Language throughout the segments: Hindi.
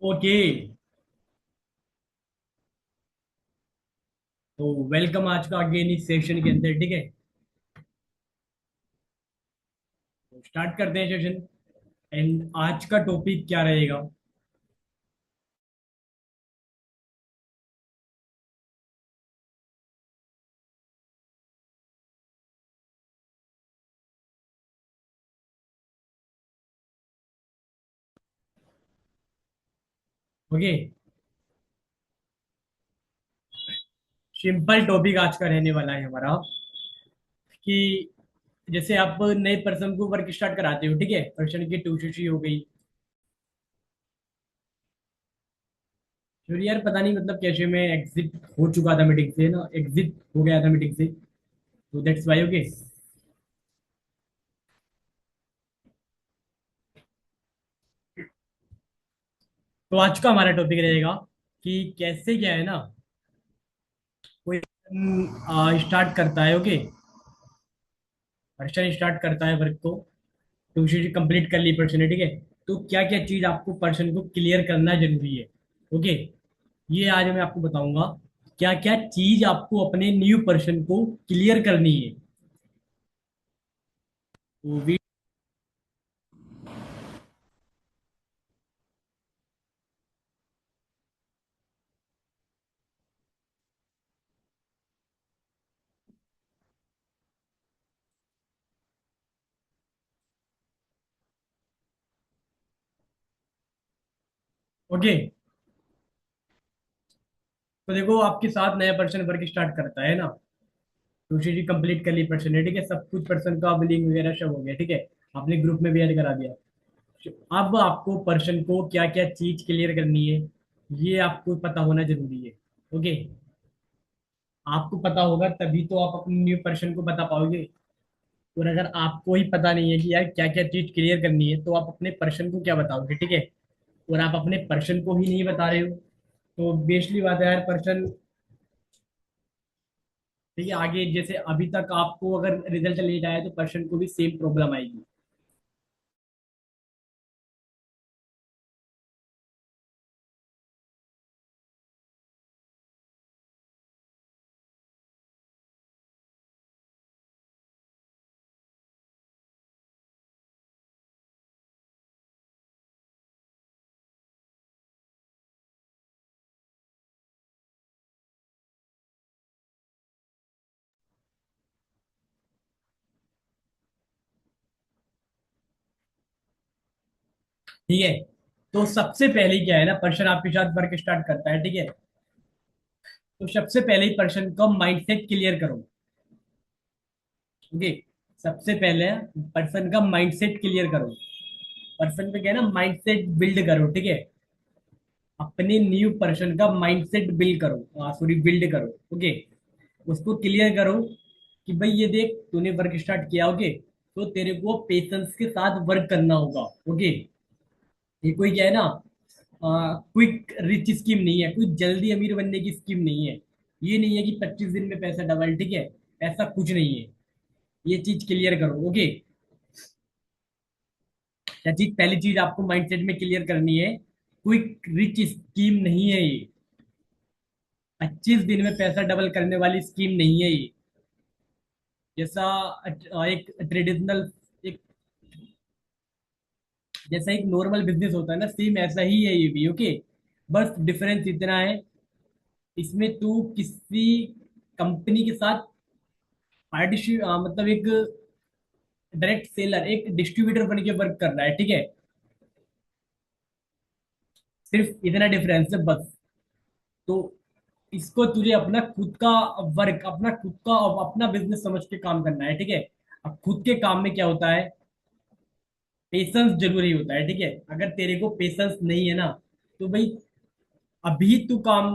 ओके। तो वेलकम आज का अगेन इस सेशन के अंदर। ठीक है, तो स्टार्ट करते हैं सेशन। एंड आज का टॉपिक क्या रहेगा? ओके, सिंपल टॉपिक आज का रहने वाला है हमारा कि जैसे आप नए पर्सन को वर्क स्टार्ट कराते हो, ठीक है, पर्सन की टूशी हो गई। फिर यार पता नहीं मतलब कैसे मैं एग्जिट हो चुका था मीटिंग से ना, एग्जिट हो गया था मीटिंग से। तो दैट्स वाई। ओके, तो आज का हमारा टॉपिक रहेगा कि कैसे क्या है ना, कोई स्टार्ट करता है। ओके, पर्सन स्टार्ट करता है वर्क को, तो उसे कंप्लीट कर ली पर्सन ने, ठीक है। तो क्या क्या चीज आपको पर्सन को क्लियर करना जरूरी है? ओके, ये आज मैं आपको बताऊंगा क्या क्या चीज आपको अपने न्यू पर्सन को क्लियर करनी है। तो वी ओके, तो देखो आपके साथ नया पर्सन वर्क स्टार्ट करता है ना, तो उसे जी कंप्लीट कर ली पर्सन ने, ठीक है, सब कुछ पर्सन का बिलिंग वगैरह सब हो गया, ठीक है, आपने ग्रुप में भी ऐड करा दिया। अब आपको पर्सन को क्या क्या चीज क्लियर करनी है, ये आपको पता होना जरूरी है। ओके, आपको पता होगा तभी तो आप अपने न्यू पर्सन को बता पाओगे। और अगर आपको ही पता नहीं है कि यार क्या क्या चीज क्लियर करनी है, तो आप अपने पर्सन को क्या बताओगे? ठीक है, और आप अपने पर्सन को ही नहीं बता रहे हो, तो बेसिकली बात है यार, पर्सन, ठीक है, आगे जैसे अभी तक आपको अगर रिजल्ट ले जाए तो पर्सन को भी सेम प्रॉब्लम आएगी। ठीक है, तो सबसे पहले क्या है ना, पर्सन आपके साथ वर्क स्टार्ट करता है, ठीक है, तो सबसे पहले ही पर्सन का माइंडसेट क्लियर करो। ओके, सबसे पहले पर्सन का माइंडसेट क्लियर करो। पर्सन पे क्या है ना, माइंडसेट बिल्ड करो, ठीक है, अपने न्यू पर्सन का माइंडसेट बिल्ड करो, सॉरी बिल्ड करो। ओके, उसको क्लियर करो कि भाई ये देख तूने वर्क स्टार्ट किया, ओके, तो तेरे को पेशेंस के साथ वर्क करना होगा। ओके, ये कोई क्या है ना, क्विक रिच स्कीम नहीं है, कोई जल्दी अमीर बनने की स्कीम नहीं है। ये नहीं है कि 25 दिन में पैसा डबल, ठीक है, ऐसा कुछ नहीं है। ये चीज क्लियर करो। ओके, क्या चीज, पहली चीज आपको माइंडसेट में क्लियर करनी है, क्विक रिच स्कीम नहीं है ये। 25 दिन में पैसा डबल करने वाली स्कीम नहीं है ये। जैसा एक ट्रेडिशनल, एक जैसा एक नॉर्मल बिजनेस होता है ना, सेम ऐसा ही है ये भी। ओके, बस डिफरेंस इतना है, इसमें तू किसी कंपनी के साथ पार्टिशिप मतलब एक डायरेक्ट सेलर, एक डिस्ट्रीब्यूटर बन के वर्क कर रहा है, ठीक है, सिर्फ इतना डिफरेंस है बस। तो इसको तुझे अपना खुद का वर्क, अपना खुद का अपना बिजनेस समझ के काम करना है, ठीक है। अब खुद के काम में क्या होता है, पेशेंस जरूरी होता है, ठीक है। अगर तेरे को पेशेंस नहीं है ना, तो भाई अभी तू काम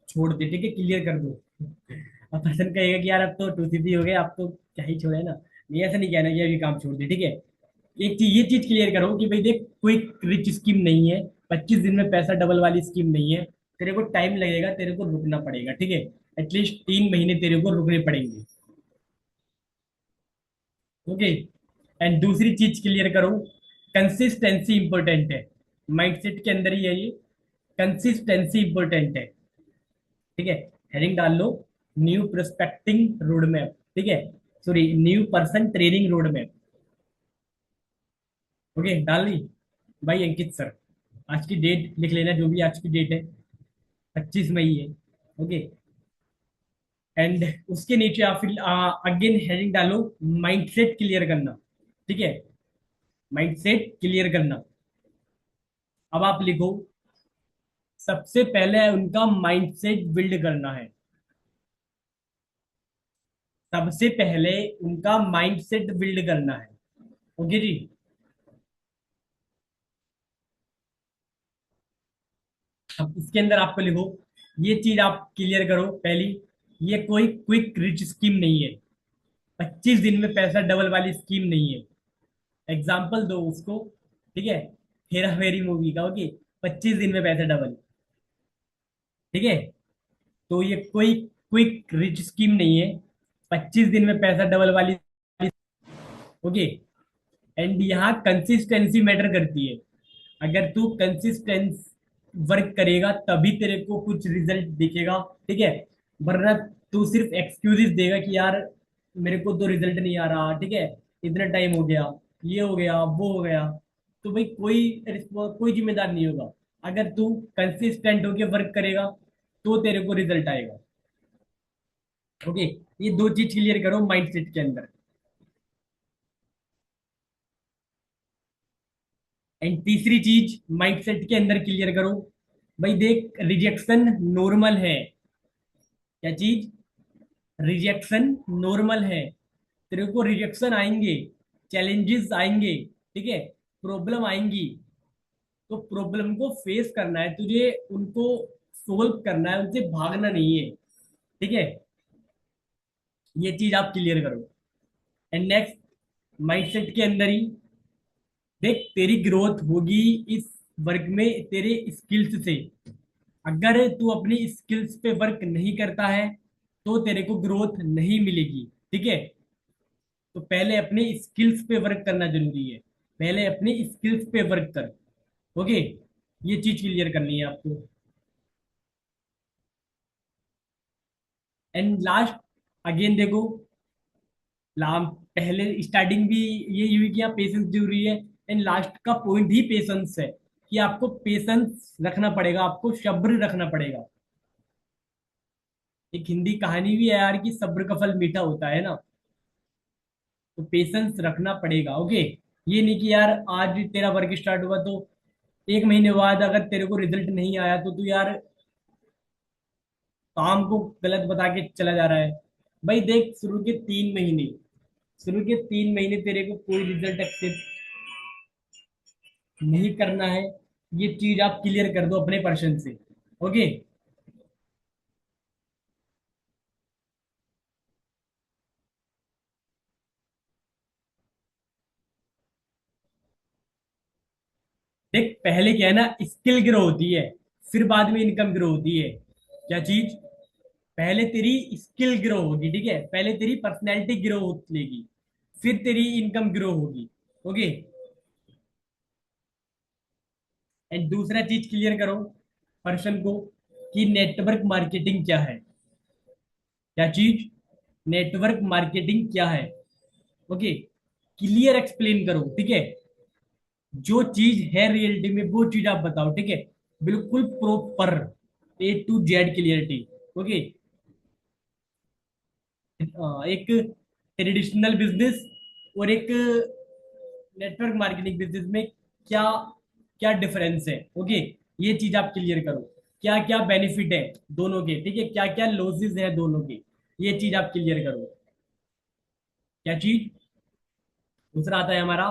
छोड़ दे, ठीक है, क्लियर कर दो। अब पर्सन कहेगा कि यार अब तो टू सीपी हो गया, अब तो क्या ही छोड़े ना। नहीं, ऐसा नहीं कहना कि अभी काम छोड़ दे, ठीक है। एक चीज, ये चीज क्लियर करो कि भाई देख कोई रिच स्कीम नहीं है, 25 दिन में पैसा डबल वाली स्कीम नहीं है। तेरे को टाइम लगेगा, तेरे को रुकना पड़ेगा, ठीक है, एटलीस्ट 3 महीने तेरे को रुकने पड़ेंगे। ओके, एंड दूसरी चीज क्लियर करो, कंसिस्टेंसी इंपॉर्टेंट है, माइंडसेट के अंदर ही है ये। कंसिस्टेंसी इंपॉर्टेंट है। ठीक है, हेडिंग डाल लो, न्यू प्रोस्पेक्टिंग रोड मैप। ठीक है, sorry, new person training road map. Okay, डाल ली। भाई अंकित सर, आज की डेट लिख लेना, जो भी आज की डेट है, 25 मई है। ओके, एंड उसके नीचे आप फिर अगेन हेडिंग डालो, माइंडसेट क्लियर करना। ठीक है, माइंडसेट क्लियर करना। अब आप लिखो, सबसे पहले उनका माइंडसेट बिल्ड करना है। सबसे पहले उनका माइंडसेट बिल्ड करना है। ओके जी। अब इसके अंदर आपको लिखो, ये चीज आप क्लियर करो पहली, ये कोई क्विक रिच स्कीम नहीं है। 25 दिन में पैसा डबल वाली स्कीम नहीं है। एग्जाम्पल दो उसको। ठीक है, हेरा फेरी मूवी का। ओके, 25 दिन में पैसा डबल। ठीक है, तो ये कोई क्विक रिच स्कीम नहीं है, 25 दिन में पैसा डबल वाली। ओके, एंड यहाँ कंसिस्टेंसी मैटर करती है। अगर तू कंसिस्टेंस वर्क करेगा तभी तेरे को कुछ रिजल्ट दिखेगा। ठीक है, वरना तू सिर्फ एक्सक्यूजेस देगा कि यार मेरे को तो रिजल्ट नहीं आ रहा। ठीक है, इतना टाइम हो गया, ये हो गया, वो हो गया, तो भाई कोई जिम्मेदार नहीं होगा। अगर तू कंसिस्टेंट होके वर्क करेगा तो तेरे को रिजल्ट आएगा। ओके, ये दो चीज क्लियर करो माइंडसेट के अंदर। एंड तीसरी चीज माइंडसेट के अंदर क्लियर करो, भाई देख, रिजेक्शन नॉर्मल है। क्या चीज? रिजेक्शन नॉर्मल है। तेरे को रिजेक्शन आएंगे, चैलेंजेस आएंगे, ठीक है, प्रॉब्लम आएंगी, तो प्रॉब्लम को फेस करना है तुझे, उनको सोल्व करना है, उनसे भागना नहीं है। ठीक है, ये चीज आप क्लियर करो। एंड नेक्स्ट, माइंडसेट के अंदर ही देख, तेरी ग्रोथ होगी इस वर्क में तेरे स्किल्स से। अगर तू अपनी स्किल्स पे वर्क नहीं करता है तो तेरे को ग्रोथ नहीं मिलेगी। ठीक है, तो पहले अपने स्किल्स पे वर्क करना जरूरी है। पहले अपनी स्किल्स पे वर्क कर। ओके, ये चीज क्लियर करनी है आपको। एंड लास्ट, अगेन देखो, पहले स्टार्टिंग भी ये हुई कि यहाँ पेशेंस जरूरी है, एंड लास्ट का पॉइंट ही पेशेंस है, कि आपको पेशेंस रखना पड़ेगा, आपको सब्र रखना पड़ेगा। एक हिंदी कहानी भी है यार कि सब्र का फल मीठा होता है ना, तो पेशेंस रखना पड़ेगा। ओके, ये नहीं कि यार आज तेरा वर्क स्टार्ट हुआ तो 1 महीने बाद अगर तेरे को रिजल्ट नहीं आया तो तू यार काम को गलत बता के चला जा रहा है। भाई देख, शुरू के 3 महीने तेरे को कोई रिजल्ट एक्सेप्ट नहीं करना है। ये चीज आप क्लियर कर दो अपने पर्सन से। ओके, देख, पहले क्या है ना, स्किल ग्रो होती है, फिर बाद में इनकम ग्रो होती है। क्या चीज? पहले तेरी स्किल ग्रो होगी, ठीक है, पहले तेरी पर्सनैलिटी ग्रो लेगी, फिर तेरी इनकम ग्रो होगी। ओके, एंड दूसरा चीज क्लियर करो पर्सन को, कि नेटवर्क मार्केटिंग क्या है। क्या चीज? नेटवर्क मार्केटिंग क्या है। ओके, क्लियर एक्सप्लेन करो। ठीक है, जो चीज है रियलिटी में वो चीज आप बताओ। ठीक है, बिल्कुल proper, A to Z clarity. Okay, एक ट्रेडिशनल बिजनेस और एक नेटवर्क मार्केटिंग बिजनेस में क्या क्या डिफरेंस है। ओके, ये चीज आप क्लियर करो, क्या क्या बेनिफिट है दोनों के, ठीक है, क्या क्या लॉसेस है दोनों के, ये चीज आप क्लियर करो। क्या चीज? दूसरा आता है हमारा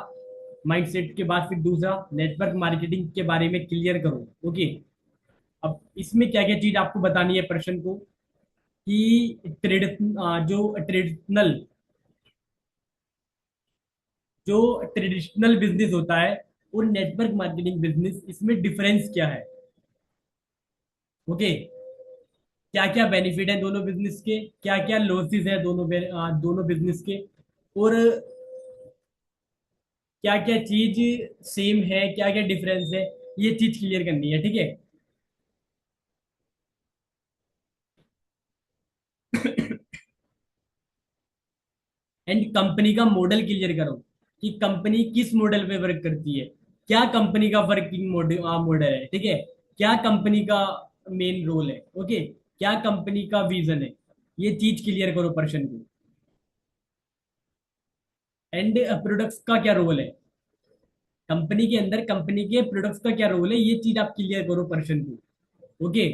माइंडसेट के बाद, फिर दूसरा नेटवर्क मार्केटिंग के बारे में क्लियर करो। ओके, अब इसमें क्या क्या चीज आपको बतानी है पर्सन को, कि जो ट्रेडिशनल बिजनेस होता है और नेटवर्क मार्केटिंग बिजनेस, इसमें डिफरेंस क्या है। ओके, क्या क्या बेनिफिट है दोनों बिजनेस के, क्या क्या लॉसेस है दोनों बिजनेस के, और क्या क्या चीज सेम है, क्या क्या डिफरेंस है, ये चीज क्लियर करनी है। ठीक है, एंड कंपनी का मॉडल क्लियर करो कि कंपनी किस मॉडल पे वर्क करती है, क्या कंपनी का वर्किंग मॉडल मॉडल है, ठीक है, क्या कंपनी का मेन रोल है, ओके, क्या कंपनी का विजन है, ये चीज क्लियर करो पर्सन को। एंड प्रोडक्ट्स का क्या रोल है, कंपनी के अंदर कंपनी के प्रोडक्ट्स का क्या रोल है, ये चीज आप क्लियर करो पर्सन को, ओके।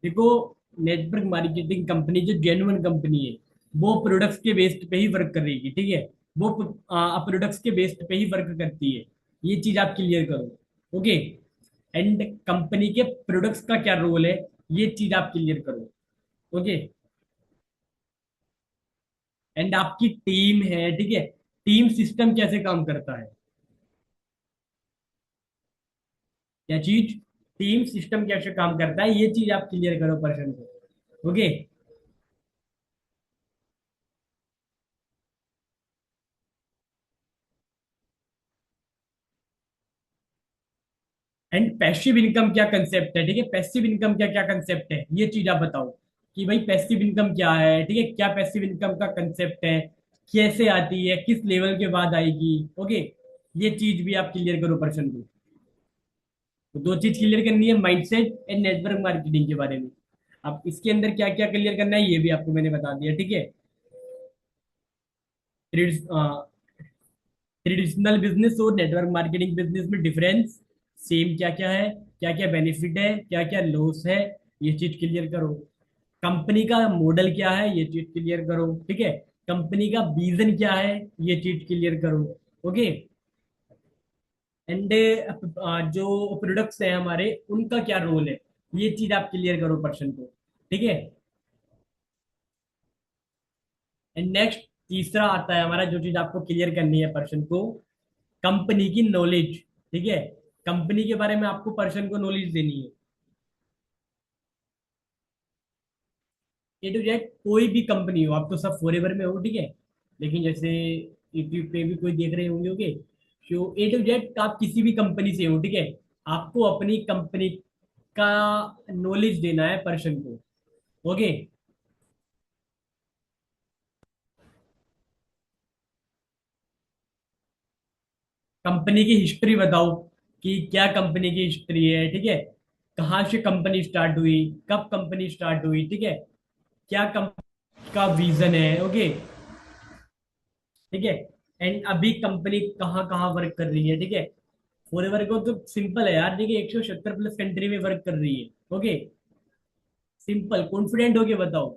देखो, नेटवर्क मार्केटिंग कंपनी जो जेन्युइन कंपनी है, वो प्रोडक्ट्स के बेस्ड पे ही वर्क कर रही है, ठीक है, वो प्रोडक्ट्स के बेस्ड पे ही वर्क करती है, ये चीज आप क्लियर करो, ओके। एंड कंपनी के प्रोडक्ट्स का क्या रोल है, ये चीज आप क्लियर करो, ओके। एंड आपकी टीम है, ठीक है, टीम सिस्टम कैसे काम करता है, क्या चीज, टीम सिस्टम कैसे काम करता है, ये चीज आप क्लियर करो पर्सन को, ओके। एंड पैसिव इनकम क्या कंसेप्ट है, ठीक है, पैसिव इनकम क्या क्या कंसेप्ट है, ये चीज आप बताओ कि भाई पैसिव इनकम क्या है, ठीक है, क्या पैसिव इनकम का कंसेप्ट है, कैसे आती है, किस लेवल के बाद आएगी, ओके, ये चीज भी आप क्लियर करो पर्सन को। तो दो चीज क्लियर करनी है, माइंडसेट एंड नेटवर्क मार्केटिंग के बारे में। अब इसके अंदर क्या क्या क्लियर करना है, ये भी आपको मैंने बता दिया, ठीक है। ट्रेडिशनल बिजनेस और नेटवर्क मार्केटिंग बिजनेस में डिफरेंस, सेम क्या क्या है, क्या क्या बेनिफिट है, क्या क्या लॉस है, ये चीज क्लियर करो। कंपनी का मॉडल क्या है, ये चीज क्लियर करो, ठीक है। कंपनी का विजन क्या है, ये चीज क्लियर करो, ओके। एंड जो प्रोडक्ट्स हैं हमारे, उनका क्या रोल है, ये चीज आप क्लियर करो पर्सन को, ठीक है। एंड नेक्स्ट, तीसरा आता है हमारा, जो चीज आपको क्लियर करनी है पर्सन को, कंपनी की नॉलेज, ठीक है, कंपनी के बारे में आपको पर्सन को नॉलेज देनी है, ए टू जेड। कोई भी कंपनी हो, आप तो सब फॉरएवर में हो, ठीक है, लेकिन जैसे यूट्यूब पे भी कोई देख रहे होंगे, तो ए टू जेड आप किसी भी कंपनी से हो, ठीक है, आपको अपनी कंपनी का नॉलेज देना है पर्सन को, ओके। कंपनी की हिस्ट्री बताओ कि क्या कंपनी की हिस्ट्री है, ठीक है, कहाँ से कंपनी स्टार्ट हुई, कब कंपनी स्टार्ट हुई, ठीक है, क्या कंपनी का विजन है, ओके, ठीक है। एंड अभी कंपनी कहाँ कहाँ वर्क कर रही है, ठीक है। फॉरएवर को तो सिंपल है यार, देखिए 170 प्लस कंट्री में वर्क कर रही है, ओके। सिंपल कॉन्फिडेंट होके बताओ,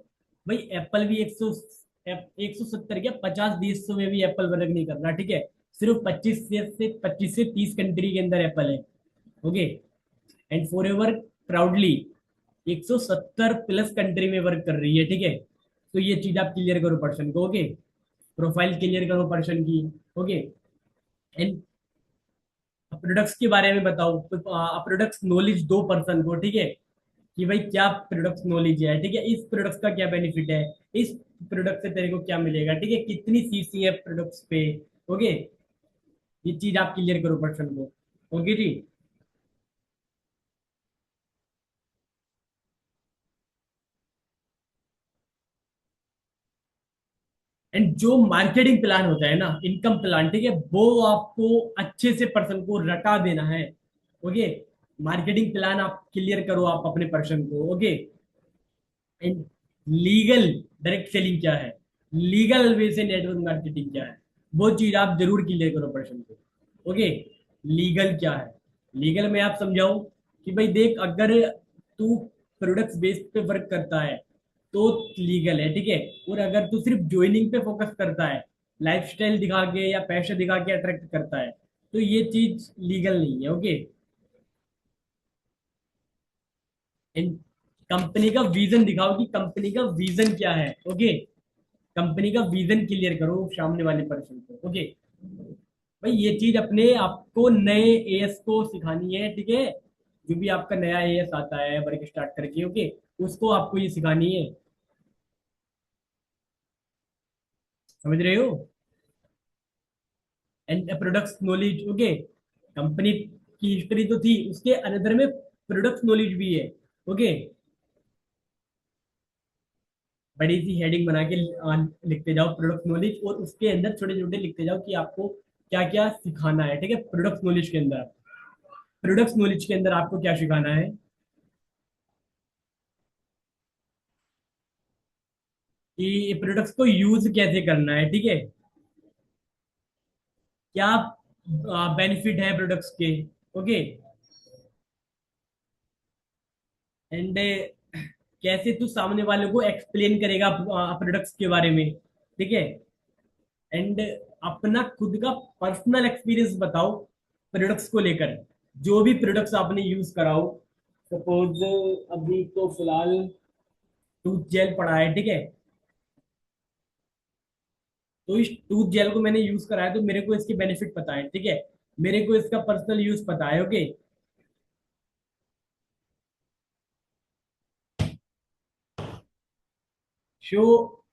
भाई एप्पल भी 170 क्या 50 देशों में भी एप्पल वर्क नहीं कर रहा, ठीक है, सिर्फ 25 से 30 कंट्री के अंदर एप्पल है, okay. And forever proudly 170 plus country में वर्क कर रही है, ठीक है। तो ये चीज आप क्लियर करो पर्सन को, ओके। प्रोफाइल क्लियर करो पर्सन की, ओके। एंड प्रोडक्ट्स के बारे में बताओ, तो प्रोडक्ट्स नॉलेज दो पर्सन को, ठीक है, कि भाई क्या प्रोडक्ट्स नॉलेज है, ठीक है, इस प्रोडक्ट्स का क्या बेनिफिट है, इस प्रोडक्ट से तेरे को क्या मिलेगा, ठीक है, कितनी सीसी है प्रोडक्ट्स पे, ओके, ये चीज आप क्लियर करो पर्सन को, ओके जी। एंड जो मार्केटिंग प्लान होता है ना, इनकम प्लान, ठीक है, वो आपको अच्छे से पर्सन को रटा देना है, ओके। मार्केटिंग प्लान आप क्लियर करो आप अपने पर्सन को, okay. And legal direct selling क्या है, लीगल वे से नेटवर्क मार्केटिंग क्या है, वो चीज आप जरूर क्लियर करो पर्सन को, ओके। लीगल क्या है, लीगल में आप समझाओ कि भाई देख, अगर तू प्रोडक्ट्स बेस्ड पे वर्क करता है तो लीगल है, ठीक है, और अगर तू सिर्फ ज्वाइनिंग पे फोकस करता है, लाइफस्टाइल दिखा के या पैसे दिखा के अट्रैक्ट करता है, तो ये चीज लीगल नहीं है, ओके। कंपनी का विजन दिखाओ कि कंपनी का विजन क्या है, ओके। कंपनी का विजन क्लियर करो सामने वाले पर्सन को, ओके। भाई ये चीज अपने आपको नए एएस को सिखानी है, ठीक है, जो भी आपका नया एएस आता है वर्क स्टार्ट करके, ओके, उसको आपको ये सिखानी है, समझ रहे हो। And products knowledge, okay, company की हिस्ट्री तो थी, उसके अंदर में प्रोडक्ट नॉलेज भी है, ओके। बड़ी सी हेडिंग बना के लिखते जाओ प्रोडक्ट नॉलेज, और उसके अंदर छोटे छोटे लिखते जाओ कि आपको क्या क्या सिखाना है, ठीक है। प्रोडक्ट नॉलेज के अंदर, प्रोडक्ट नॉलेज के अंदर आपको क्या सिखाना है कि प्रोडक्ट्स को यूज कैसे करना है, ठीक है। क्या बेनिफिट है प्रोडक्ट्स के, ओके। एंड कैसे तू सामने वाले को एक्सप्लेन करेगा प्रोडक्ट्स के बारे में, ठीक है। एंड अपना खुद का पर्सनल एक्सपीरियंस बताओ प्रोडक्ट्स को लेकर, जो भी प्रोडक्ट्स आपने यूज कराओ। सपोज अभी तो फिलहाल टूथ जेल पड़ा है, ठीक है। तो इस टूथ जेल को मैंने यूज कराया, तो मेरे को इसके बेनिफिट पता है, ठीक है। मेरे को इसका पर्सनल यूज पता है, ओके। शो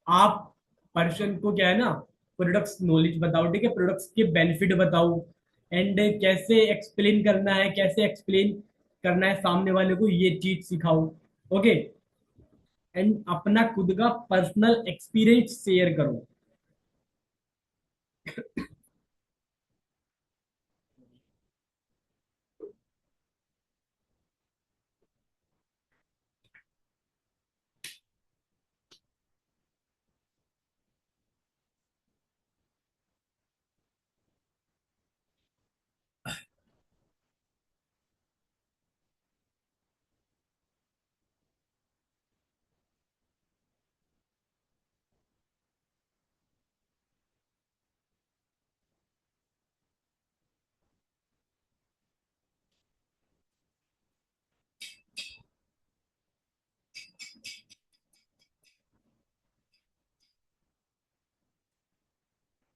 आप पर्सन को क्या है ना, प्रोडक्ट्स नॉलेज बताओ, ठीक है। प्रोडक्ट्स के बेनिफिट बताओ, एंड कैसे एक्सप्लेन करना है, कैसे एक्सप्लेन करना है सामने वाले को, ये चीज सिखाओ, ओके। एंड अपना खुद का पर्सनल एक्सपीरियंस शेयर करो।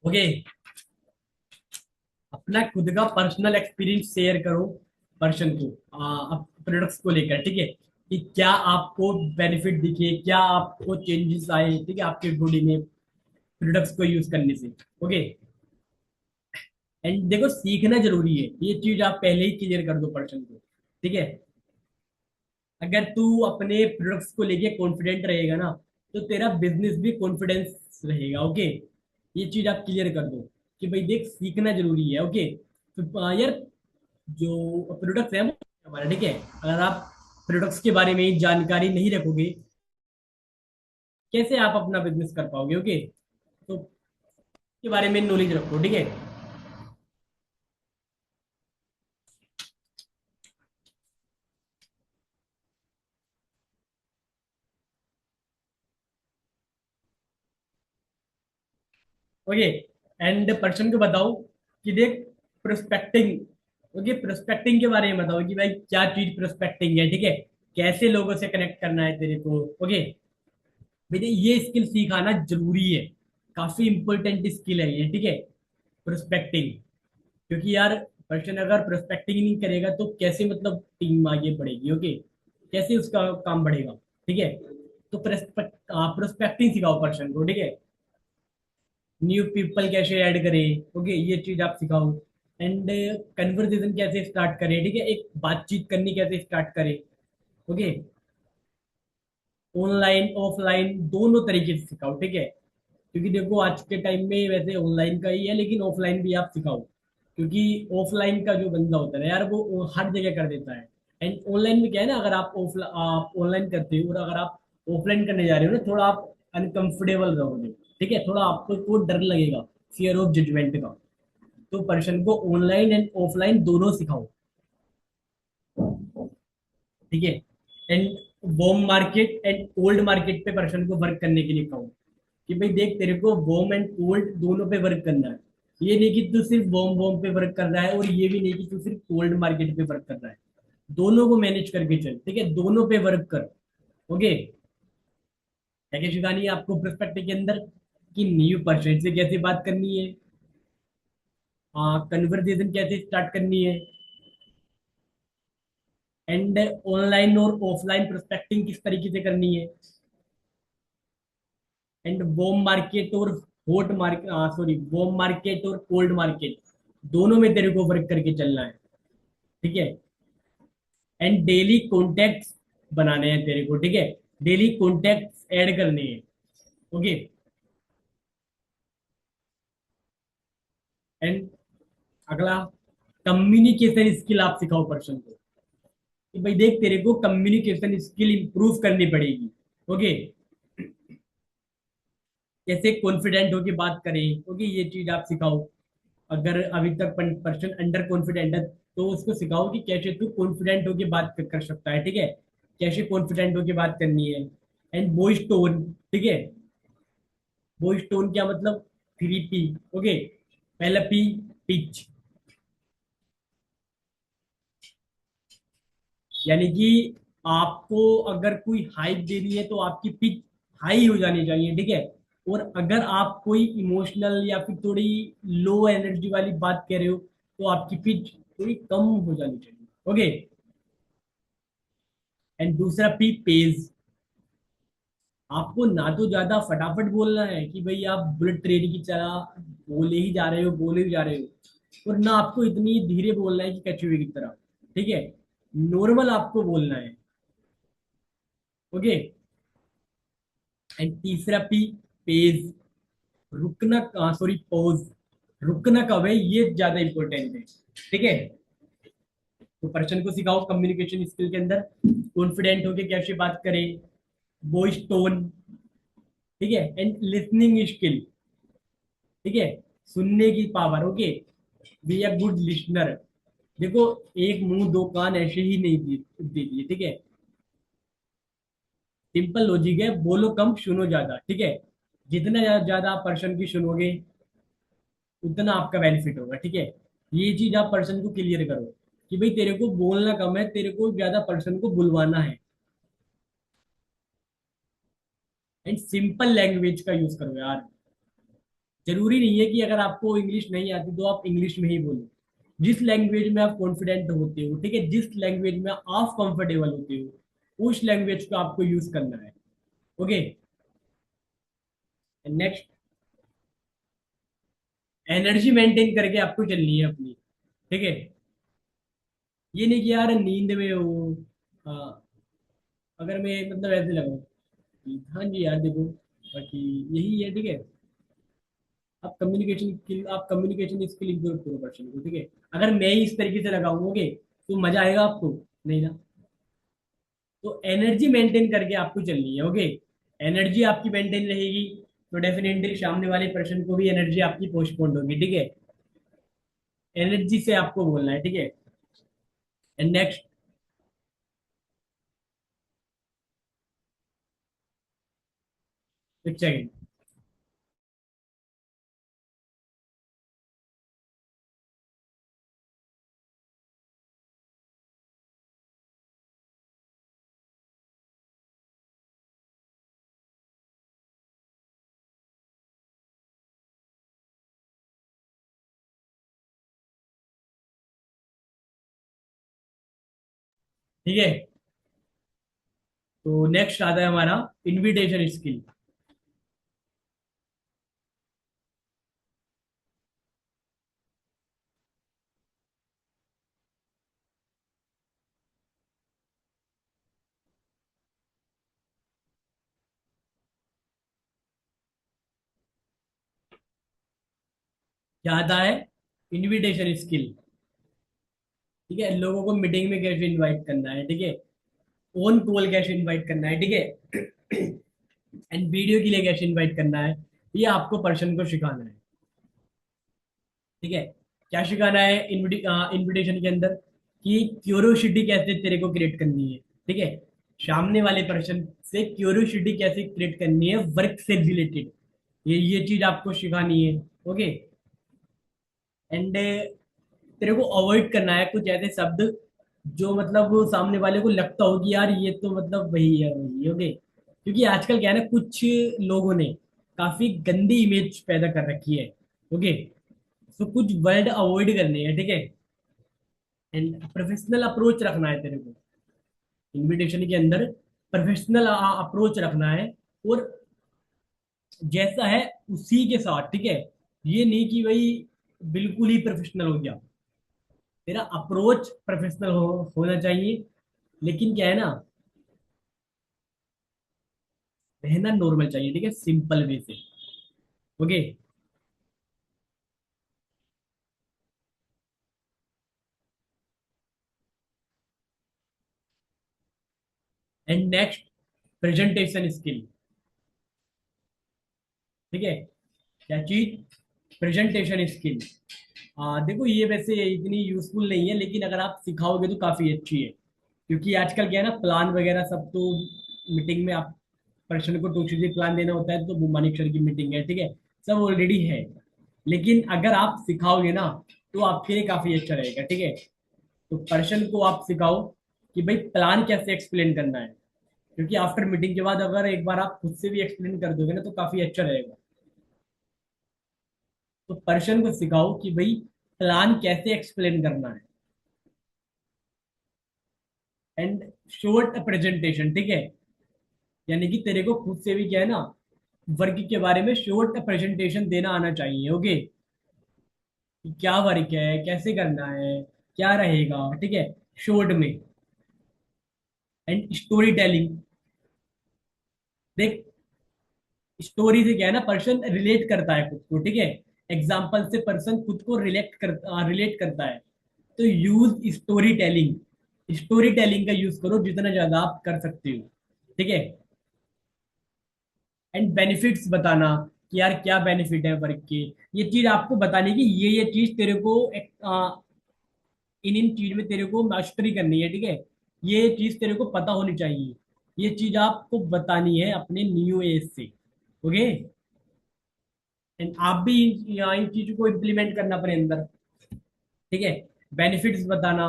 ओके, अपना खुद का पर्सनल एक्सपीरियंस शेयर करो पर्सन को, प्रोडक्ट्स को लेकर, ठीक है। कि क्या आपको बेनिफिट दिखे, क्या आपको चेंजेस आए, ठीक है, आपके बॉडी में प्रोडक्ट्स को यूज करने से, ओके। एंड देखो सीखना जरूरी है, ये चीज आप पहले ही क्लियर कर दो पर्सन को, ठीक है। अगर तू अपने प्रोडक्ट्स को लेके कॉन्फिडेंट रहेगा ना, तो तेरा बिजनेस भी कॉन्फिडेंस रहेगा, ओके। ये चीज आप क्लियर कर दो कि भाई देख सीखना जरूरी है, ओके। तो यार जो प्रोडक्ट्स है वो हमारा, ठीक है। अगर आप प्रोडक्ट्स के बारे में जानकारी नहीं रखोगे, कैसे आप अपना बिजनेस कर पाओगे, ओके। तो के बारे में नॉलेज रखो, ठीक है। ओके, एंड पर्सन को बताओ कि देख प्रोस्पेक्टिंग, ओके, प्रोस्पेक्टिंग के बारे में बताओ कि भाई क्या चीज प्रोस्पेक्टिंग है, ठीक है। कैसे लोगों से कनेक्ट करना है तेरे को, ओके। भाई ये स्किल सिखाना जरूरी है, काफी इंपॉर्टेंट स्किल है ये, ठीक है। प्रोस्पेक्टिंग, क्योंकि यार पर्सन अगर प्रोस्पेक्टिंग नहीं करेगा तो कैसे मतलब टीम आगे बढ़ेगी, ओके। कैसे उसका काम बढ़ेगा, ठीक है। तो प्रोस्पेक्टिंग सिखाओ पर्सन को, ठीक है। न्यू पीपल कैसे ऐड करें, ओके, ये चीज आप सिखाओ। एंड कन्वर्सेशन कैसे स्टार्ट करें, ठीक है, एक बातचीत करनी कैसे स्टार्ट करें, ओके। ऑनलाइन ऑफलाइन दोनों तरीके से सिखाओ, ठीक है। क्योंकि देखो आज के टाइम में वैसे ऑनलाइन का ही है, लेकिन ऑफलाइन भी आप सिखाओ, क्योंकि ऑफलाइन का जो बंदा होता है यार वो हर जगह कर देता है। एंड ऑनलाइन में क्या है ना, अगर आप ऑनलाइन करते हो और अगर आप ऑफलाइन करने जा रहे हो ना, थोड़ा आप अनकंफर्टेबल रहोगे, ठीक है। थोड़ा आपको को डर लगेगा, फियर ऑफ जजमेंट का। तो पर्सन को ऑनलाइन एंड ऑफलाइन दोनों सिखाओ, ठीक है। And warm market and cold market पे पर्सन को वर्क करने के लिए कहो कि भाई देख तेरे को वॉर्म एंड कोल्ड दोनों पे वर्क करना है। ये नहीं कि तू सिर्फ वॉर्म वॉर्म पे वर्क कर रहा है, और ये भी नहीं कि तू सिर्फ कोल्ड मार्केट पे वर्क कर रहा है। दोनों को मैनेज करके चल, ठीक है, दोनों पे वर्क कर, ओके। क्या क्या सिखानी है आपको प्रोस्पेक्ट के अंदर, कि न्यू पर्सन से कैसे बात करनी है, कन्वर्सेशन कैसे स्टार्ट करनी है, एंड ऑनलाइन और ऑफलाइन प्रोस्पेक्टिंग किस तरीके से करनी है, एंड वॉर्म मार्केट और hot market, sorry, warm market और कोल्ड मार्केट दोनों में तेरे को वर्क करके चलना है, ठीक है। एंड डेली कॉन्टेक्ट्स बनाने हैं तेरे को, ठीक है। डेली कॉन्टेक्ट्स ऐड करने हैं, ओके। एंड अगला, कम्युनिकेशन स्किल आप सिखाओ पर्सन को, कि भाई देख तेरे को कम्युनिकेशन स्किल इंप्रूव करनी पड़ेगी। ओके। कैसे कॉन्फिडेंट होके बात करें, ओके, ये चीज आप सिखाओ। अगर अभी तक पर्सन अंडर कॉन्फिडेंट है तो उसको सिखाओ कि कैसे तू कॉन्फिडेंट होके बात कर सकता है, ठीक है, कैसे कॉन्फिडेंट होके बात करनी है। एंड वॉइस टोन, ठीक है। वॉइस टोन क्या मतलब, 3P। ओके। पहला P, पिच, यानी कि आपको अगर कोई हाइप देनी है तो आपकी पिच हाई हो जानी चाहिए, ठीक है। और अगर आप कोई इमोशनल या फिर थोड़ी लो एनर्जी वाली बात कह रहे हो तो आपकी पिच थोड़ी कम हो जानी चाहिए। ओके। एंड दूसरा P, पेज। आपको ना तो ज्यादा फटाफट बोलना है कि भाई आप बुलेट ट्रेन की तरह बोले ही जा रहे हो, बोले ही जा रहे हो, और ना आपको इतनी धीरे बोलना है कि कछुए की तरह, ठीक है। नॉर्मल आपको बोलना है। ओके। एंड तीसरा P, पेज। रुकना, सॉरी, पॉज। रुकना कब है ये ज्यादा इंपॉर्टेंट है, ठीक है। तो पर्सन को सिखाओ कम्युनिकेशन स्किल के अंदर कॉन्फिडेंट होके कैसे बात करें, वॉइस टोन, ठीक है, एंड लिसनिंग स्किल, ठीक है, सुनने की power. Okay. Be a good listener. देखो, एक मुंह दो कान ऐसे ही नहीं दे दिए, ठीक है। सिंपल लॉजिक है, बोलो कम सुनो ज्यादा, ठीक है। जितना ज्यादा आप पर्सन की सुनोगे उतना आपका बेनिफिट होगा, ठीक है। ये चीज आप पर्सन को क्लियर करो कि भाई तेरे को बोलना कम है, तेरे को ज्यादा पर्सन को बुलवाना है। एंड सिंपल लैंग्वेज का यूज करो यार। जरूरी नहीं है कि अगर आपको इंग्लिश नहीं आती तो आप इंग्लिश में ही बोलो। जिस लैंग्वेज में आप कॉन्फिडेंट होते हो, ठीक है, जिस लैंग्वेज में आप कंफर्टेबल होते हो उस लैंग्वेज को आपको यूज करना है। ओके। नेक्स्ट, एनर्जी मेंटेन करके आपको चलनी है अपनी, ठीक है। ये नहीं कि यार नींद में हो। हाँ, अगर मैं मतलब ऐसे लगाऊं कि हाँ जी यार देखो, बाकी यही है, ठीक है। आप कम्युनिकेशन स्किल इंप्रूव करो पर्सन को, ठीक है। अगर मैं ही इस तरीके से लगाऊंगे तो मजा आएगा आपको, नहीं ना। तो एनर्जी मेंटेन करके आपको चलनी है। ओके। एनर्जी आपकी मेंटेन रहेगी तो डेफिनेटली सामने वाले पर्सन को भी एनर्जी आपकी पोस्टपोन्ड होगी, ठीक है। एनर्जी से आपको बोलना है, ठीक है। एंड नेक्स्ट, एक सेकेंड। ठीक है। तो नेक्स्ट आता है हमारा इनविटेशन स्किल। क्या आता है, इनविटेशन स्किल, ठीक है। लोगों को मीटिंग में कैसे इनवाइट करना है, ठीक है। ऑन कॉल कैसे इनवाइट करना है, ठीक है। एंड वीडियो के लिए कैसे इनवाइट करना है, ये आपको पर्सन को सिखाना है, ठीक है। क्या सिखाना है इनविटेशन के अंदर, कि क्यूरियोसिटी कैसे तेरे को क्रिएट करनी है, ठीक है। सामने वाले पर्सन से क्यूरियोसिटी कैसे क्रिएट करनी है वर्क से रिलेटेड, ये चीज आपको सिखानी है। ओके। एंड तेरे को अवॉइड करना है कुछ ऐसे शब्द जो मतलब वो सामने वाले को लगता हो कि यार ये तो मतलब वही है, वही। ओके। क्योंकि आजकल क्या है ना, कुछ लोगों ने काफी गंदी इमेज पैदा कर रखी है। ओके। तो कुछ वर्ड अवॉइड करने हैं, ठीक है। एंड प्रोफेशनल अप्रोच रखना है तेरे को इनविटेशन के अंदर। प्रोफेशनल अप्रोच रखना है, और जैसा है उसी के साथ, ठीक है। ये नहीं कि भाई बिल्कुल ही प्रोफेशनल हो गया। तेरा अप्रोच प्रोफेशनल होना चाहिए। लेकिन क्या है ना, रहना नॉर्मल चाहिए, ठीक है, सिंपल वे से। Okay. And next, presentation skill. ठीक है, क्या चीज? Presentation skill. देखो ये वैसे इतनी यूजफुल नहीं है, लेकिन अगर आप सिखाओगे तो काफी अच्छी है। क्योंकि आजकल क्या है ना, प्लान वगैरह सब तो मीटिंग में आप पर्सन को 2 चीजें प्लान देना होता है, तो वो मानिक की मीटिंग है, ठीक है, सब ऑलरेडी है। लेकिन अगर आप सिखाओगे ना, तो आपके लिए काफी अच्छा रहेगा, ठीक है। तो पर्सन को आप सिखाओ कि भाई प्लान कैसे एक्सप्लेन करना है। क्योंकि आफ्टर मीटिंग के बाद अगर एक बार आप खुद से भी एक्सप्लेन कर दोगे ना, तो काफी अच्छा रहेगा। तो पर्सन को सिखाओ कि भाई प्लान कैसे एक्सप्लेन करना है। एंड शॉर्ट प्रेजेंटेशन, ठीक है। यानी कि तेरे को खुद से भी क्या है ना, वर्क के बारे में शॉर्ट प्रेजेंटेशन देना आना चाहिए। ओके, कि क्या वर्क है, कैसे करना है, क्या रहेगा, ठीक है, शॉर्ट में। And story telling. देख, स्टोरी से क्या है ना, पर्सन रिलेट करता है खुद को, ठीक है। एग्जाम्पल से पर्सन खुद को रिलेट करता है। तो use story telling. Story telling का यूज करो जितना ज्यादा आप कर सकते हो, ठीक है। एंड बेनिफिट्स बताना कि यार क्या बेनिफिट है वर्क के। ये चीज आपको बताने की, ये चीज तेरे को इन इन चीज में तेरे को मास्टरी करनी है, ठीक है। ये चीज तेरे को पता होनी चाहिए। ये चीज आपको बतानी है अपने न्यू एज से। ओके। एंड आप भी यहाँ इन चीजों को इम्प्लीमेंट करना अपने अंदर, ठीक है। बेनिफिट्स बताना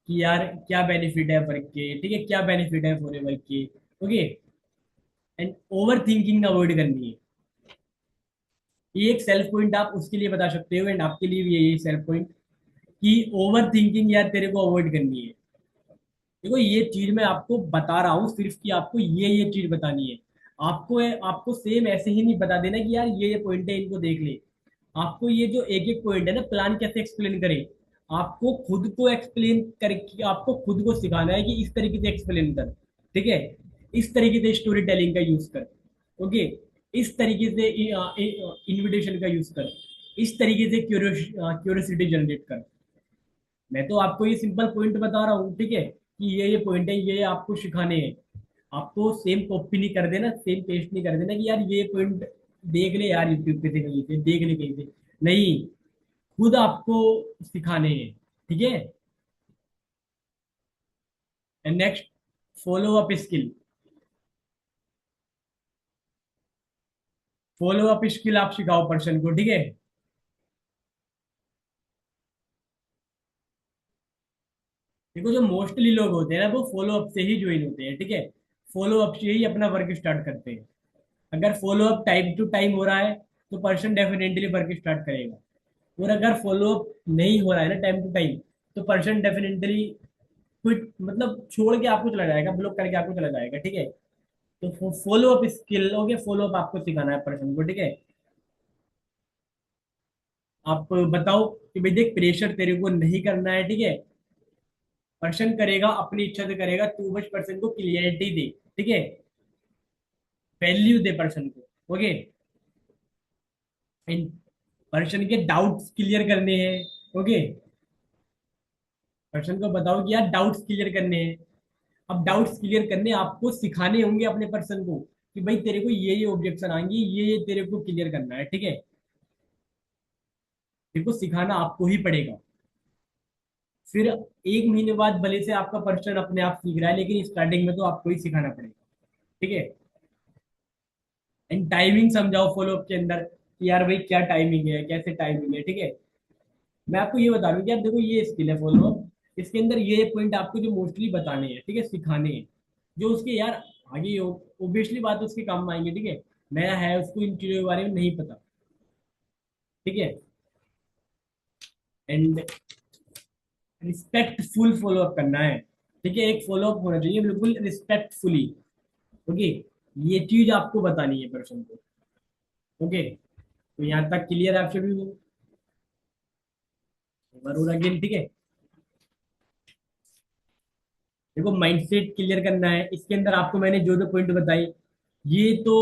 कि यार क्या बेनिफिट है वर्क के, ठीक है, क्या बेनिफिट है पूरे वर्क के। Okay. And over thinking avoid करनी है। ये एक सेल्फ पॉइंट आप उसके लिए बता सकते हो, एंड आपके लिए भी यही सेल्फ पॉइंट कि ओवर थिंकिंग यार तेरे को अवॉइड करनी है। देखो ये चीज मैं आपको बता रहा हूँ सिर्फ कि आपको ये चीज बतानी है। आपको आपको सेम ऐसे ही नहीं बता देना कि यार ये पॉइंट है, इनको देख ले। आपको ये जो एक एक पॉइंट है ना, प्लान कैसे एक्सप्लेन करें, आपको खुद को एक्सप्लेन करके आपको खुद को सिखाना है कि इस तरीके से एक्सप्लेन कर, ठीक है। इस तरीके से स्टोरी टेलिंग का यूज कर। ओके। इस तरीके से इनविटेशन का यूज कर। इस तरीके से क्यूरियोसिटी जनरेट कर। मैं तो आपको ये सिंपल पॉइंट बता रहा हूँ, ठीक है, कि ये पॉइंट है, ये आपको सिखाने हैं। आपको सेम कॉपी नहीं कर देना, सेम पेस्ट नहीं कर देना कि यार ये पॉइंट देख ले यार, यूट्यूब पे से कहीं से देख ले, कहीं से नहीं। खुद आपको सिखाने हैं, ठीक है। And next, follow up skill. Follow up skill आप सिखाओ पर्सन को, ठीक है। देखो जो मोस्टली लोग होते हैं ना, वो फॉलो अप से ही ज्वाइन होते हैं, ठीक है। फॉलो अप से ही अपना वर्क स्टार्ट करते हैं। अगर follow up time to time हो रहा है, तो पर्सन डेफिनेटली वर्क स्टार्ट करेगा। और अगर फॉलो अप नहीं हो रहा है ना टाइम टू टाइम, तो पर्सन डेफिनेटली क्विट, मतलब छोड़ के आपको चला जाएगा, ब्लॉक करके आपको चला जाएगा, ठीक है। तो follow up skill, okay, follow up आपको सिखाना है पर्सन को, ठीक है। आप बताओ कि भाई देख, प्रेशर तेरे को नहीं करना है, ठीक है। पर्सन करेगा अपनी इच्छा से करेगा, तू बस पर्सन को क्लियरिटी दे, ठीक है। वैल्यू दे पर्सन को। ओके। एंड पर्सन के डाउट्स क्लियर करने हैं। ओके। पर्सन को बताओ कि यार डाउट्स क्लियर करने हैं। अब डाउट्स क्लियर करने आपको सिखाने होंगे अपने पर्सन को कि भाई तेरे को ये ऑब्जेक्शन आएंगे, ये तेरे को क्लियर करना है, ठीक है। तेरे को सिखाना आपको ही पड़ेगा। फिर 1 महीने बाद भले से आपका पर्सन अपने आप सीख रहा है, लेकिन स्टार्टिंग में तो आपको ही सिखाना पड़ेगा, ठीक है। एंड टाइमिंग समझाओ फॉलोअप के अंदर कि यार भाई क्या टाइमिंग है, कैसे टाइमिंग है, ठीक है। मैं आपको ये बता रहा हूँ कि यार देखो ये स्किल है फॉलोअप, इसके अंदर ये पॉइंट आपको जो मोस्टली बताने हैं, ठीक है, सिखाने हैं। जो उसके यार आगे ओबियसली बात उसके काम में आएंगे, ठीक है। नया है, उसको इन चीजों के बारे में नहीं पता, ठीक है। एंड रिस्पेक्टफुल फॉलोअप करना है, ठीक है। एक फॉलोअप होना चाहिए बिल्कुल रिस्पेक्टफुली। ओके। ये चीज आपको बतानी है पर्सन को। ओके। तो यहाँ तक क्लियर आपसे भी जरूर अगेन, ठीक है। देखो माइंडसेट क्लियर करना है, इसके अंदर आपको मैंने जो जो पॉइंट बताई, ये तो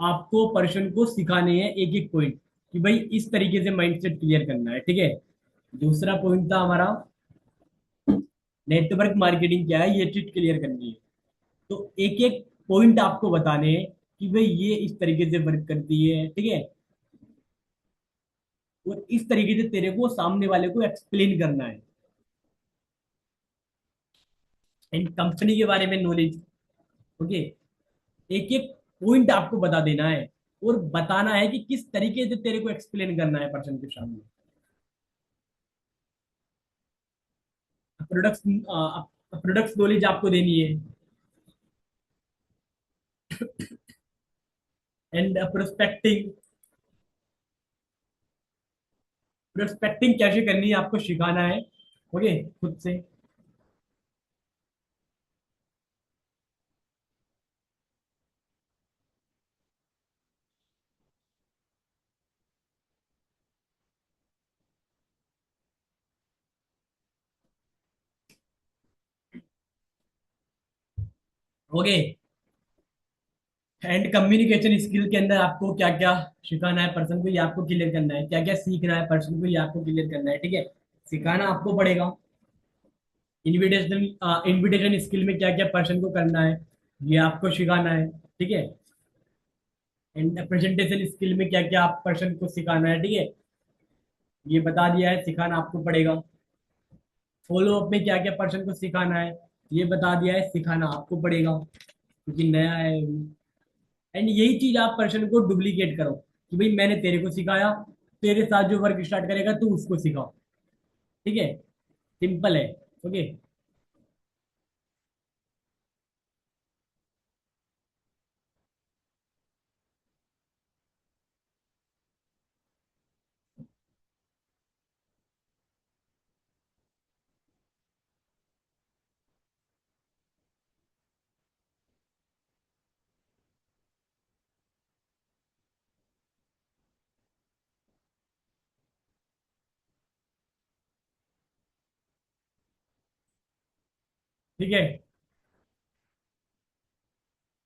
आपको पर्सन को सिखाने हैं एक एक पॉइंट, कि भाई इस तरीके से माइंडसेट क्लियर करना है, ठीक है। दूसरा पॉइंट था हमारा, नेटवर्क मार्केटिंग क्या है, ये चीज क्लियर करनी है। तो एक एक पॉइंट आपको बताने हैं कि भाई ये इस तरीके से वर्क करती है, ठीक है। और इस तरीके से तेरे को सामने वाले को एक्सप्लेन करना है। एंड कंपनी के बारे में नॉलेज, ओके। एक एक पॉइंट आपको बता देना है, और बताना है कि किस तरीके से तेरे को एक्सप्लेन करना है पर्सन के सामने। प्रोडक्ट्स, प्रोडक्ट्स नॉलेज आपको देनी है। एंड प्रोस्पेक्टिंग, प्रोस्पेक्टिंग कैसे करनी है आपको सिखाना है, ओके, खुद से। ओके। एंड कम्युनिकेशन स्किल के अंदर आपको क्या क्या सिखाना है पर्सन को, ये आपको क्लियर करना है। क्या क्या सीखना है पर्सन को, ये आपको क्लियर करना है, ठीक है। सिखाना आपको पड़ेगा। इनविटेशन, इनविटेशन स्किल में क्या क्या पर्सन को करना है, ये आपको सिखाना है, ठीक है। एंड प्रेजेंटेशन स्किल में क्या क्या आप पर्सन को सिखाना है, ठीक है। ये बता दिया है, सिखाना आपको पड़ेगा। फॉलो अप में क्या क्या पर्सन को सिखाना है, ये बता दिया है, सिखाना आपको पड़ेगा, क्योंकि नया है। एंड यही चीज आप पर्सन को डुप्लीकेट करो, कि भाई मैंने तेरे को सिखाया, तेरे साथ जो वर्क स्टार्ट करेगा तू उसको सिखाओ, ठीक है। सिंपल है। ओके। ठीक है,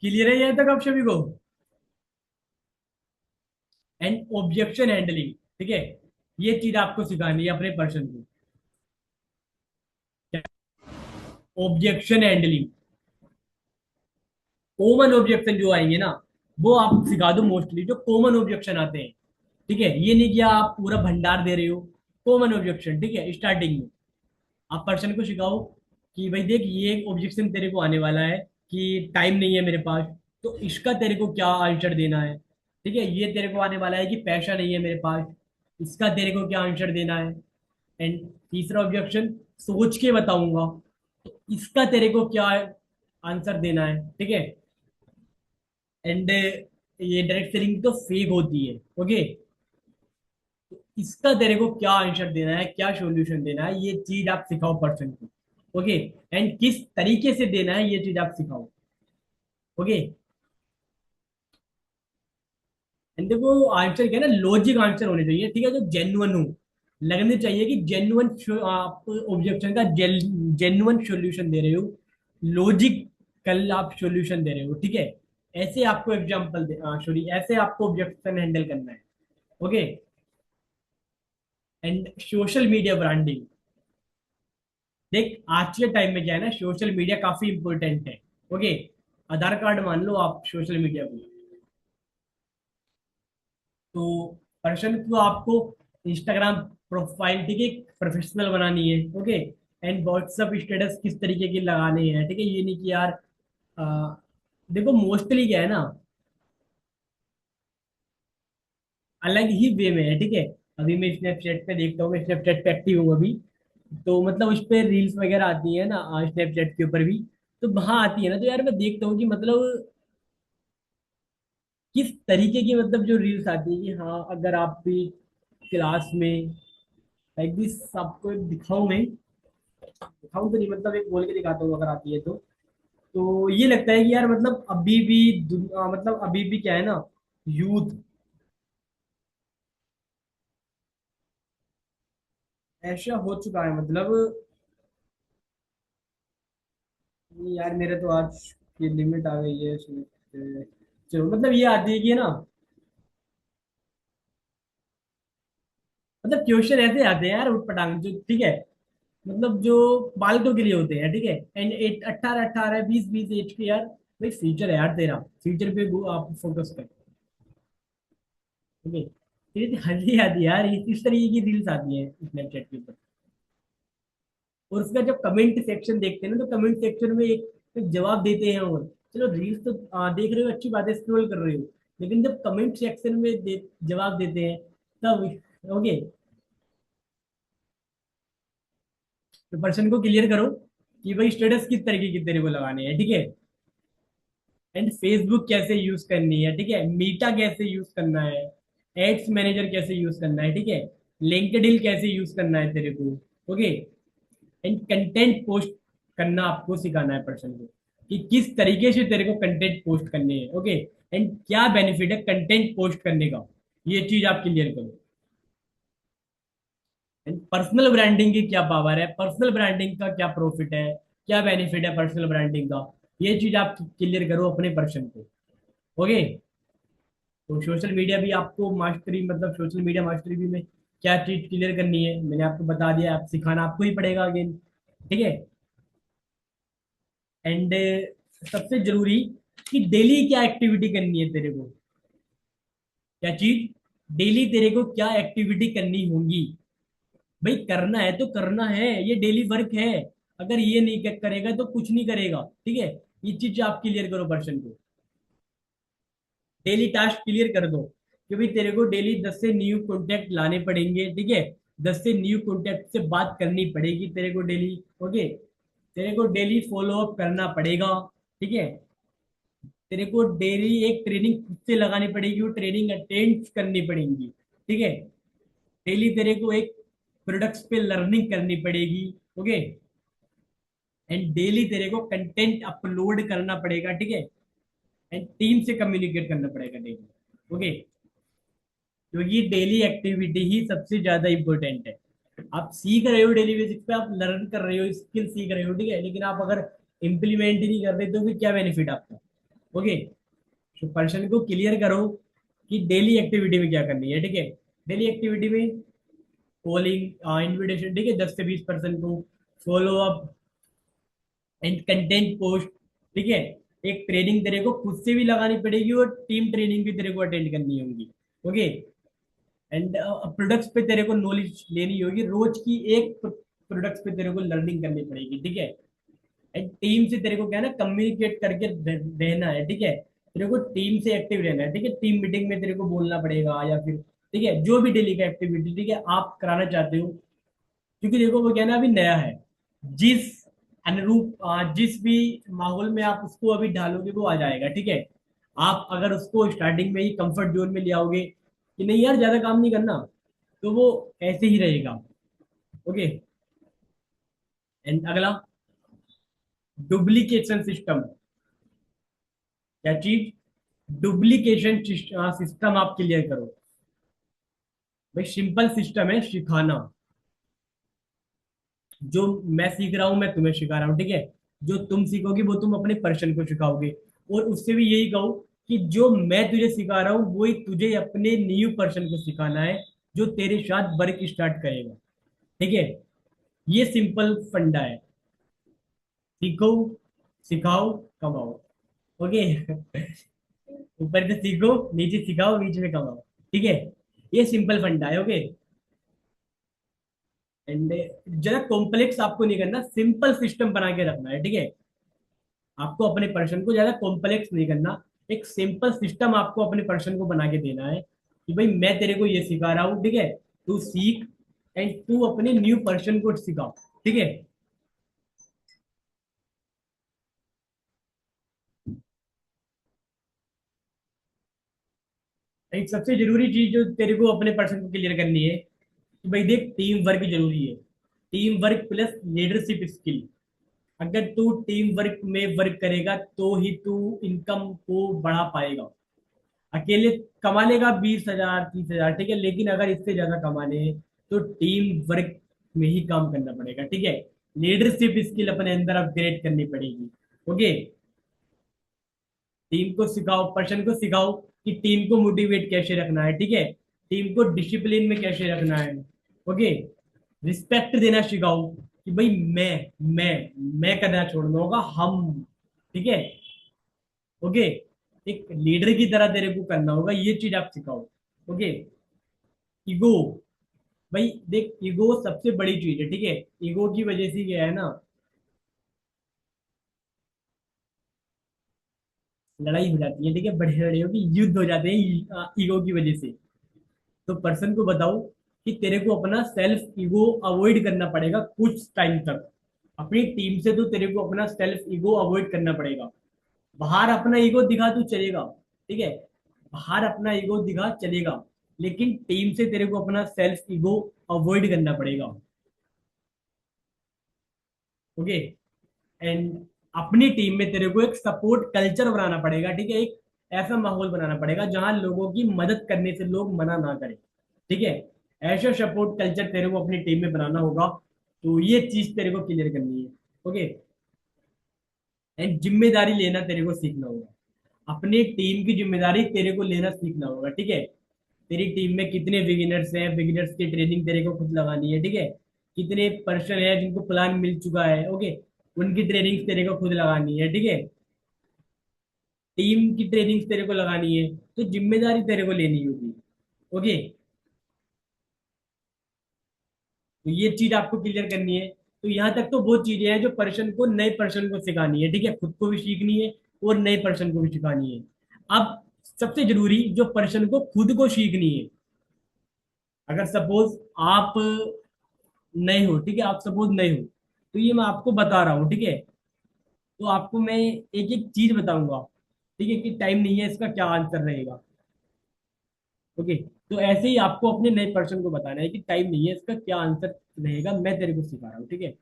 क्लियर है यहाँ तक आप सभी को। एंड ऑब्जेक्शन हैंडलिंग, ठीक है, ये चीज आपको सिखानी है अपने पर्सन को। ऑब्जेक्शन हैंडलिंग, कॉमन ऑब्जेक्शन जो आएंगे ना, वो आप सिखा दो। मोस्टली जो कॉमन ऑब्जेक्शन आते हैं, ठीक है, ये नहीं कि आप पूरा भंडार दे रहे हो। कॉमन ऑब्जेक्शन, ठीक है, स्टार्टिंग में आप पर्सन को सिखाओ कि भाई देख, ये एक ऑब्जेक्शन तेरे को आने वाला है कि टाइम नहीं है मेरे पास, तो इसका तेरे को क्या आंसर देना है, ठीक है। ये तेरे को आने वाला है कि पैसा नहीं है मेरे पास, इसका तेरे को क्या आंसर देना है। एंड तीसरा ऑब्जेक्शन, सोच के बताऊंगा, तो इसका तेरे को क्या आंसर देना है, ठीक है। एंड ये डायरेक्ट सेलिंग तो फेक होती है, ओके। इसका तेरे को क्या आंसर देना है, क्या सॉल्यूशन देना है, ये चीज आप सिखाओ पर्सन को, ओके। एंड किस तरीके से देना है, ये चीज आप सिखाओ, ओके। एंड देखो, आंसर क्या है ना, लॉजिक आंसर होने चाहिए, ठीक है, जो जेन्युइन हो। लगने चाहिए कि जेन्युइन आप ऑब्जेक्शन का जेन्युइन सॉल्यूशन दे रहे हो, लॉजिक कल आप सॉल्यूशन दे रहे हो, ठीक है। ऐसे आपको एग्जांपल दे, सॉरी, ऐसे आपको ऑब्जेक्शन हैंडल करना है, okay. And social media branding, देख आज के टाइम में क्या है ना, सोशल मीडिया काफी इंपॉर्टेंट है, ओके। आधार कार्ड मान लो आप सोशल मीडिया को। तो पर्सन को आपको इंस्टाग्राम प्रोफाइल, ठीक है, प्रोफेशनल बनानी है, ओके। एंड व्हाट्सअप स्टेटस किस तरीके की लगाने हैं, ठीक है। ये नहीं कि यार, आ, देखो मोस्टली क्या है ना, अलग ही वे में है, ठीक है। अभी मैं स्नैपचैट पे देखता हूँ, मैं स्नैपचैट पे एक्टिव हूँ अभी। तो मतलब उस पे रील्स वगैरह आती है ना, स्नैपचैट के ऊपर भी। तो वहां आती है ना, तो यार मैं देखता हूँ कि मतलब किस तरीके की, मतलब जो रील्स आती है कि हाँ, अगर आप भी क्लास में लाइक दिस, आपको एक दिखाऊं मैं, दिखाऊं तो नहीं, मतलब एक बोल के दिखाता हूँ अगर आती है तो ये लगता है कि यार मतलब अभी भी मतलब अभी भी क्या है ना, यूथ ऐसा हो चुका है, मतलब यार मेरे तो आज की लिमिट आ गई है इसमें। चलो मतलब ये आती है कि ना, मतलब क्वेश्चन ऐसे आते हैं यार उठ पटांग जो, ठीक है, मतलब जो बालकों के लिए होते हैं, ठीक है। एंड 18 18 20 20 एज के यार, भाई फ्यूचर है यार तेरा, फ्यूचर पे आप फोकस कर। ठीक है, तेरी तो हंसी आती है यार, इस तरीके की रील्स आती है स्नैपचैट के ऊपर। और उसका जब कमेंट सेक्शन देखते हैं ना, तो कमेंट सेक्शन में एक जवाब देते हैं। और चलो रील्स तो देख रहे हो, अच्छी बात है, स्क्रॉल कर रहे हो, लेकिन जब कमेंट सेक्शन में जवाब देते हैं तब ओके, तो पर्सन को क्लियर करो कि भाई स्टेटस किस तरीके की तेरे को लगाने हैं, ठीक है। एंड फेसबुक कैसे यूज करनी है, ठीक है, मीटा कैसे यूज करना है, एड्स मैनेजर कैसे यूज करना है, ठीक है, लिंक्डइन कैसे यूज करना है तेरे को। ओके। एंड कंटेंट पोस्ट करना आपको सिखाना है पर्सन को, कि किस तरीके से तेरे को कंटेंट पोस्ट करने हैं। ओके। एंड क्या बेनिफिट है कंटेंट पोस्ट करने का, ये चीज आप क्लियर करो। एंड पर्सनल ब्रांडिंग की क्या पावर है, पर्सनल ब्रांडिंग का क्या प्रॉफिट है, क्या बेनिफिट है पर्सनल ब्रांडिंग का, ये चीज आप क्लियर करो अपने पर्सन को। ओके। तो सोशल मीडिया भी आपको मास्टरी, मतलब सोशल मीडिया मास्टरी भी में क्या चीज क्लियर करनी है मैंने आपको बता दिया, आप सिखाना आपको ही पड़ेगा अगेन। ठीक है। एंड सबसे जरूरी कि डेली क्या एक्टिविटी करनी है तेरे को, क्या चीज, डेली तेरे को क्या एक्टिविटी करनी होगी। भाई करना है तो करना है, ये डेली वर्क है। अगर ये नहीं करेगा तो कुछ नहीं करेगा, ठीक है। ये चीज आप क्लियर करो पर्सन को, डेली टास्क क्लियर कर दो कि भाई तेरे को डेली 10 से न्यू कॉन्टेक्ट लाने पड़ेंगे, ठीक है, 10 से न्यू कॉन्टेक्ट से बात करनी पड़ेगी तेरे को डेली। ओके। तेरे को डेली फॉलो अप करना पड़ेगा, ठीक है। तेरे को डेली एक ट्रेनिंग खुद से लगानी पड़ेगी, वो ट्रेनिंग अटेंड करनी पड़ेगी, ठीक है। डेली तेरे को एक प्रोडक्ट्स पे लर्निंग करनी पड़ेगी। ओके। एंड डेली तेरे को कंटेंट अपलोड करना पड़ेगा, ठीक है। एंड टीम से कम्युनिकेट करना पड़ेगा डेली। ओके। क्योंकि डेली एक्टिविटी ही सबसे ज्यादा इंपॉर्टेंट है। आप सीख रहे हो डेली बेसिस पे, आप लर्न कर रहे हो, स्किल सीख रहे हो, ठीक है, लेकिन आप अगर इम्प्लीमेंट ही नहीं कर रहे तो फिर क्या बेनिफिट आपका। ओके। तो पर्सन को क्लियर करो कि डेली एक्टिविटी में क्या करनी है, ठीक है। डेली एक्टिविटी में कॉलिंग, इनविटेशन, ठीक है, 10 से 20 पर्सन को follow up and content post, ठीक है। एक ट्रेनिंग तेरे को खुद से भी लगानी पड़ेगी और टीम ट्रेनिंग भी तेरे को अटेंड करनी होगी। ओके। एंड प्रोडक्ट्स पे तेरे को नॉलेज लेनी होगी, रोज की एक प्रोडक्ट्स पे तेरे को लर्निंग करनी पड़ेगी, ठीक है। एंड टीम से तेरे को क्या है ना, कम्युनिकेट करके रहना है, ठीक है। तेरे को टीम से एक्टिव रहना है, ठीक है, टीम मीटिंग में तेरे को बोलना पड़ेगा या फिर, ठीक है, जो भी डेली का एक्टिविटी, ठीक है, आप कराना चाहते हो। क्योंकि देखो वो क्या है ना, अभी नया है, जिस अनुरूप जिस भी माहौल में आप उसको अभी डालोगे वो आ जाएगा, ठीक है। आप अगर उसको स्टार्टिंग में ही कंफर्ट जोन में ले आओगे कि नहीं यार ज्यादा काम नहीं करना, तो वो ऐसे ही रहेगा। ओके। एंड अगला, डुप्लीकेशन सिस्टम, क्या चीज, डुप्लीकेशन सिस्टम आप क्लियर करो। भाई सिंपल सिस्टम है सिखाना, जो मैं सीख रहा हूं मैं तुम्हें सिखा रहा हूँ, ठीक है। जो तुम सीखोगे वो तुम अपने पर्सन को सिखाओगे, और उससे भी यही कहो कि जो मैं तुझे सिखा रहा हूँ वही तुझे अपने न्यू पर्सन को सिखाना है, जो तेरे साथ वर्क स्टार्ट करेगा, ठीक है। ये सिंपल फंडा है, सीखो, सिखाओ, कमाओ। ओके। ऊपर से सीखो, नीचे सिखाओ, बीच में कमाओ, ठीक है। ये सिंपल फंडा है। ओके। एंड ज्यादा कॉम्प्लेक्स आपको नहीं करना, सिंपल सिस्टम बना के रखना है, ठीक है। आपको अपने पर्सन को ज्यादा कॉम्प्लेक्स नहीं करना, एक सिंपल सिस्टम आपको अपने पर्सन को बना के देना है कि भाई मैं तेरे को ये सिखा रहा हूँ, ठीक है, तू सीख एंड तू अपने न्यू पर्सन को सिखा, ठीक है। एक सबसे जरूरी चीज जो तेरे को अपने पर्सन को क्लियर करनी है कि भाई देख, टीम वर्क जरूरी है, team work plus leadership skill. अगर तू टीम वर्क में वर्क करेगा तो ही तू इनकम को बढ़ा पाएगा। अकेले कमा लेगा 20 हजार 30 हजार, ठीक है, लेकिन अगर इससे ज्यादा कमाने हैं तो टीम वर्क में ही काम करना पड़ेगा, ठीक है। लीडरशिप स्किल अपने अंदर अपग्रेड करनी पड़ेगी। ओके। टीम को सिखाओ, पर्सन को सिखाओ कि टीम को मोटिवेट कैसे रखना है, ठीक है, टीम को डिसिप्लिन में कैसे रखना है। ओके, रिस्पेक्ट देना सिखाओ कि भाई मैं करना छोड़ना होगा, हम, ठीक है। ओके, एक लीडर की तरह तेरे को करना होगा, ये चीज आप सिखाओ। ओके, ईगो, भाई देख, ईगो सबसे बड़ी चीज है, ठीक है। ईगो की वजह से क्या है ना, लड़ाई हो जाती है, ठीक है, बड़े लड़ाइयों की युद्ध हो जाते हैं ईगो की वजह से। तो पर्सन को बताओ कि तेरे को अपना सेल्फ ईगो अवॉइड करना पड़ेगा कुछ टाइम तक। अपनी टीम से तो तेरे को अपना सेल्फ ईगो अवॉइड करना पड़ेगा। बाहर अपना ईगो दिखा तू चलेगा, ठीक है, बाहर अपना ईगो दिखा चलेगा, लेकिन टीम से तेरे को अपना सेल्फ ईगो अवॉइड करना पड़ेगा। ओके, एंड अपनी टीम में तेरे को एक सपोर्ट कल्चर बनाना पड़ेगा, ठीक है, एक ऐसा माहौल बनाना पड़ेगा जहां लोगों की मदद करने से लोग मना ना करें, ठीक है। ऐसा सपोर्ट कल्चर तेरे को अपनी टीम में बनाना होगा। तो ये चीज तेरे को क्लियर करनी है। ओके, एंड जिम्मेदारी लेना तेरे को सीखना होगा, अपनी टीम की जिम्मेदारी तेरे को लेना सीखना होगा, ठीक है। तेरी टीम में कितने बिगिनर्स हैं, बिगिनर्स की ट्रेनिंग तेरे को खुद लगानी है, ठीक है। कितने पर्सन है जिनको प्लान मिल चुका है, ओके, उनकी ट्रेनिंग तेरे को खुद लगानी है, ठीक है। टीम की ट्रेनिंग तेरे को लगानी है, तो जिम्मेदारी तेरे को लेनी होगी। ओके, तो ये चीज आपको क्लियर करनी है। तो यहाँ तक तो वो चीजें हैं जो पर्सन को, नए पर्सन को सिखानी है, ठीक है, खुद को भी सीखनी है और नए पर्सन को भी सिखानी है। अब सबसे जरूरी जो पर्सन को खुद को सीखनी है, अगर सपोज आप नए हो, ठीक है, आप सपोज नए हो, तो ये मैं आपको बता रहा हूँ, ठीक है। तो आपको मैं एक एक चीज बताऊंगा, ठीक है, कि टाइम नहीं है इसका क्या आंसर रहेगा। ओके, तो ऐसे ही आपको अपने नए पर्सन को बताना है कि टाइम नहीं है इसका क्या आंसर रहेगा, मैं तेरे को सिखा रहा हूँ, ठीक है।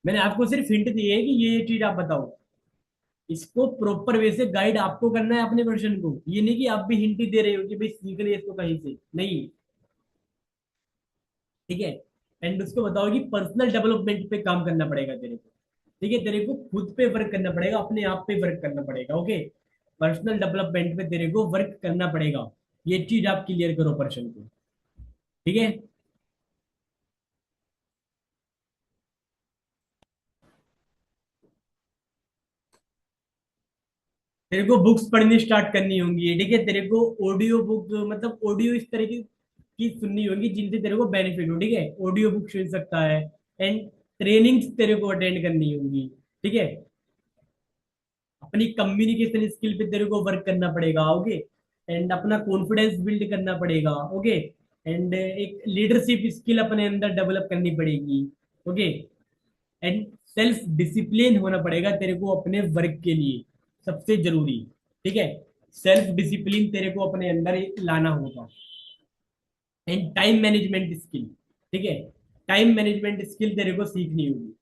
मैंने आपको सिर्फ हिंट दी है कि ये चीज आप बताओ, इसको प्रॉपर वे से गाइड आपको करना है अपने पर्सन को, ये नहीं कि आप भी हिंट ही दे रहे हो कि भाई सीख रहे इसको कहीं से नहीं, ठीक है। एंड उसको बताओ कि पर्सनल डेवलपमेंट पे काम करना पड़ेगा तेरे को, ठीक है, तेरे को खुद पे वर्क करना पड़ेगा, अपने आप पे वर्क करना पड़ेगा। ओके, पर्सनल डेवलपमेंट पे तेरे को वर्क करना पड़ेगा, ये चीज आप क्लियर करो पर्सन को, ठीक है। तेरे को बुक्स पढ़नी स्टार्ट करनी होंगी, ठीक है, तेरे को ऑडियो बुक, मतलब ऑडियो इस तरीके की सुननी होगी जिनसे तेरे को बेनिफिट हो, ठीक है, ऑडियो बुक सुन सकता है। एंड ट्रेनिंग्स तेरे को अटेंड करनी होंगी, ठीक है। अपनी कम्युनिकेशन स्किल पे तेरे को वर्क करना पड़ेगा। ओके, एंड अपना कॉन्फिडेंस बिल्ड करना पड़ेगा। ओके, एंड एक लीडरशिप स्किल अपने अंदर डेवलप करनी पड़ेगी। ओके, एंड सेल्फ डिसिप्लिन होना पड़ेगा तेरे को अपने वर्क के लिए, सबसे जरूरी, ठीक है। सेल्फ डिसिप्लिन तेरे को अपने अंदर लाना होगा। एंड टाइम मैनेजमेंट स्किल, ठीक है, टाइम मैनेजमेंट स्किल तेरे को सीखनी होगी।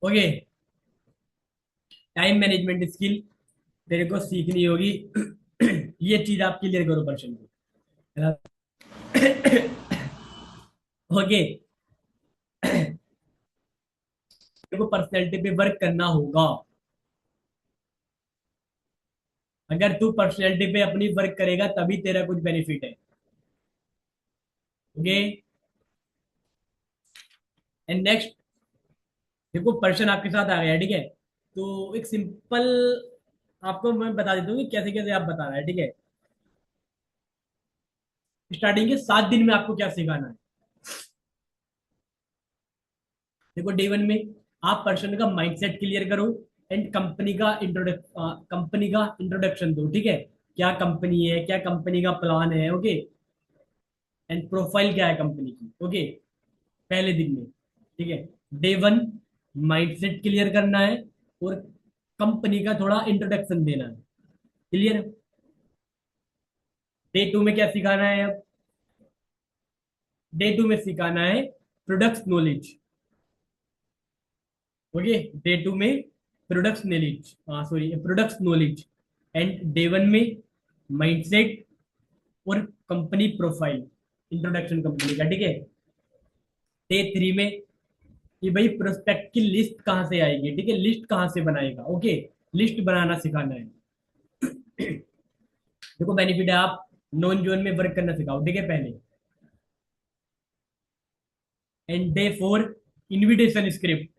ओके, टाइम मैनेजमेंट स्किल तेरे को सीखनी होगी। ये चीज आप क्लियर करो पर्सन को। ओके, तेरे को पर्सनैलिटी पे वर्क करना होगा। अगर तू पर्सनैलिटी पे अपनी वर्क करेगा तभी तेरा कुछ बेनिफिट है। ओके, एंड नेक्स्ट, देखो पर्सन आपके साथ आ गया, ठीक है, तो एक सिंपल आपको मैं बता देता हूँ कि कैसे कैसे आप बताना है, ठीक है। स्टार्टिंग के 7 दिन में आपको क्या सिखाना है। देखो डे वन में आप पर्सन का माइंडसेट क्लियर करो, एंड कंपनी का इंट्रोडक्शन दो, ठीक है, क्या कंपनी है, क्या कंपनी का प्लान है। ओके, एंड प्रोफाइल क्या है कंपनी की। ओके, पहले दिन में, ठीक है, डे वन माइंडसेट क्लियर करना है और कंपनी का थोड़ा इंट्रोडक्शन देना है, क्लियर। डे टू में क्या सिखाना है अब, डे टू में सिखाना है products knowledge. Okay, day two में प्रोडक्ट्स नॉलेज, हाँ sorry, products knowledge and day one में माइंडसेट और कंपनी प्रोफाइल, इंट्रोडक्शन कंपनी का, ठीक है। डे थ्री में कि भाई प्रोस्पेक्ट की लिस्ट कहाँ से आएगी, ठीक है, लिस्ट कहाँ से बनाएगा, ओके, लिस्ट बनाना सिखाना है। देखो बेनिफिट है, आप नॉन जोन में वर्क करना सिखाओ, ठीक है, पहले। And day four invitation script,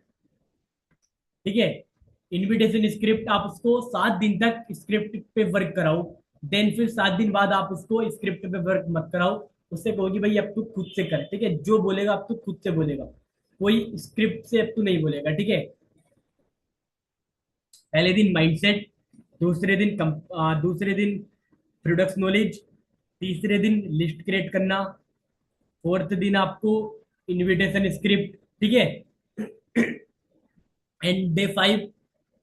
ठीक है। इनविटेशन स्क्रिप्ट आप उसको 7 दिन तक स्क्रिप्ट पे वर्क कराओ। देन फिर 7 दिन बाद आप उसको स्क्रिप्ट पे वर्क मत कराओ। उससे कहोगी भाई अब तू खुद से कर, ठीक है, जो बोलेगा अब तू खुद से बोलेगा, कोई स्क्रिप्ट से अब तू नहीं बोलेगा, ठीक है। पहले दिन माइंडसेट, दूसरे दिन प्रोडक्ट नॉलेज, तीसरे दिन लिस्ट क्रिएट करना, फोर्थ दिन आपको इनविटेशन स्क्रिप्ट, ठीक है। And day five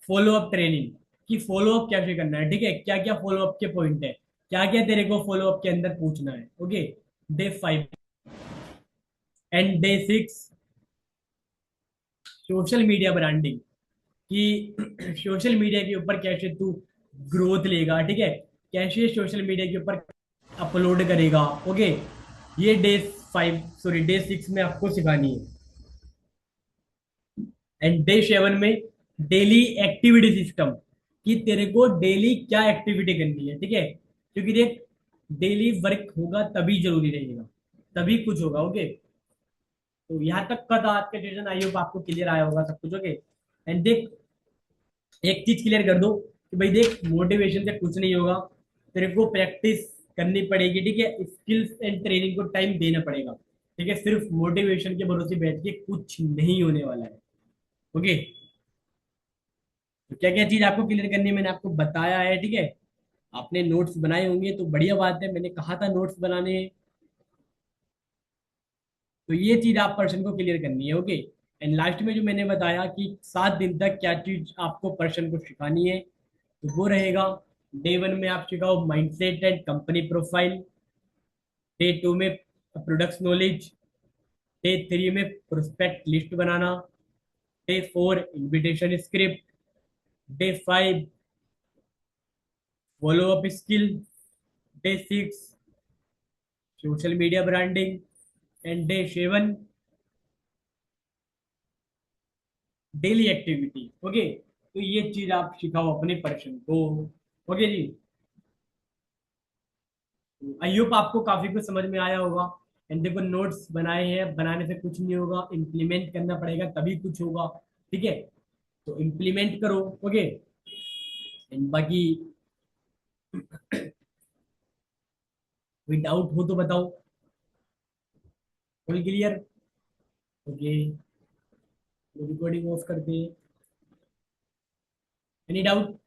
follow up training, कि फॉलो अप कैसे करना है, ठीक है, क्या क्या फॉलो अप के पॉइंट है, क्या क्या तेरे को फॉलो अप के अंदर पूछना है, okay. Day five and day six social media branding, कि सोशल मीडिया के ऊपर कैसे तू ग्रोथ लेगा, ठीक है, कैसे सोशल मीडिया के ऊपर अपलोड करेगा, ओके। ये day five, sorry, day six में आपको सिखानी है। एंड डे सेवन में डेली एक्टिविटी सिस्टम, कि तेरे को डेली क्या एक्टिविटी करनी है, ठीक है, क्योंकि देख डेली वर्क होगा तभी जरूरी रहेगा, तभी कुछ होगा, ओके। तो यहाँ तक का था आज का सेशन, आई होप आपको क्लियर आया होगा सब कुछ, ओके। एंड देख एक चीज क्लियर कर दो कि भाई देख मोटिवेशन से कुछ नहीं होगा, तेरे को प्रैक्टिस करनी पड़ेगी, ठीक है, स्किल्स एंड ट्रेनिंग को टाइम देना पड़ेगा, ठीक है, सिर्फ मोटिवेशन के भरोसे बैठ के कुछ नहीं होने वाला है, ओके। तो क्या क्या चीज आपको क्लियर करनी है मैंने आपको बताया है, ठीक है। आपने नोट्स बनाए होंगे तो बढ़िया बात है, मैंने कहा था नोट्स बनाने हैं। तो ये चीज आप पर्सन को क्लियर करनी है, ओके। एंड लास्ट में जो मैंने बताया कि 7 दिन तक क्या चीज आपको पर्सन को सिखानी है, तो वो रहेगा, डे वन में आप सिखाओ mindset and company profile, day two में प्रोडक्ट्स नॉलेज, डे थ्री में प्रोस्पेक्ट लिस्ट बनाना, day four invitation script, day five follow up skill, day six social media branding, and day seven daily activity, okay. तो ये चीज आप सिखाओ अपने पर्सन को, ओके जी। आई होप आपको काफी कुछ समझ में आया होगा। एंड देखो नोट्स बनाए हैं, बनाने से कुछ नहीं होगा, इम्प्लीमेंट करना पड़ेगा तभी कुछ होगा, ठीक है। तो इम्प्लीमेंट करो, ओके। एंड बाकी कोई डाउट हो तो बताओ। Full clear, okay. Recording of करते हैं। Any doubt?